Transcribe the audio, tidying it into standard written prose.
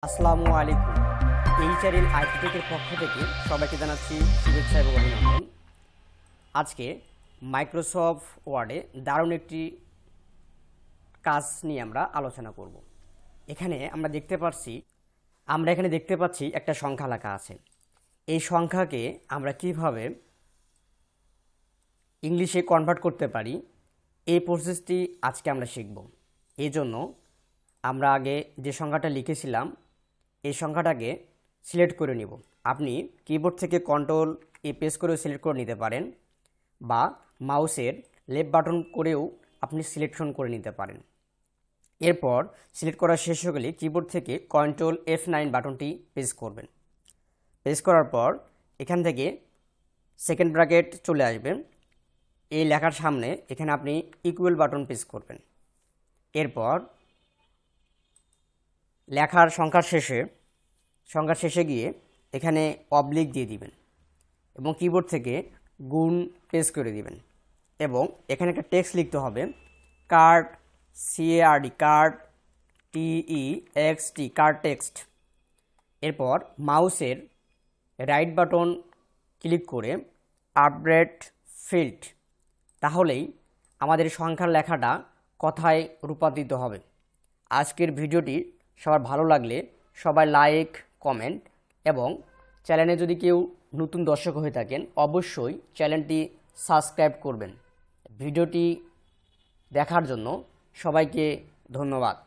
আসসালামু আলাইকুম। এই চ্যানেল আইটিটেকের পক্ষ থেকে সবাইকে জানাচ্ছি শুভেচ্ছা এবং অভিনন্দন। আজকে মাইক্রোসফট ওয়ার্ডে দারুণ একটি কাজ নিয়ে আমরা আলোচনা করব। এখানে আমরা দেখতে পাচ্ছি একটা সংখ্যা লেখা আছে। এই সংখ্যাকে আমরা কিভাবে ইংলিশে কনভার্ট করতে পারি এই প্রসেসটি আজকে আমরা শিখব। এই জন্য আমরা আগে যে সংখ্যাটা লিখেছিলাম এই সংখ্যাটাকে সিলেক্ট করে নিব। আপনি কিবোর্ড থেকে কন্ট্রোল প্রেস করেও সিলেক্ট করে নিতে পারেন বা মাউসের লেফট বাটন করেও আপনি সিলেকশন করে নিতে পারেন। এরপর সিলেক্ট করা শেষ হয়ে গেলে কিবোর্ড থেকে কন্ট্রোল F9 বাটনটি প্রেস করবেন। প্রেস করার পর এখান থেকে সেকেন্ড ব্র্যাকেট চলে আসবে। এই লেখার সামনে এখানে আপনি ইকুয়াল বাটন প্রেস করবেন। এরপর লেখার সংখ্যার শেষে গিয়ে এখানে অবলিক দিয়ে দিবেন এবং কিবোর্ড থেকে গুণ প্রেস করে দিবেন এবং এখানে একটা টেক্সট লিখতে হবে card CARD card TEXT card text. এরপর মাউসের রাইট বাটন ক্লিক করে আপডেট ফিল্ড, তাহলেই আমাদের সংখ্যার লেখাটা কথায় রূপান্তরিত হবে। আজকের ভিডিওটি সবার ভালো লাগলে সবাই লাইক কমেন্ট এবং চ্যানেলে যদি কেউ নতুন দর্শক হয়ে থাকেন অবশ্যই চ্যানেলটি সাবস্ক্রাইব করবেন। ভিডিওটি দেখার জন্য সবাইকে ধন্যবাদ।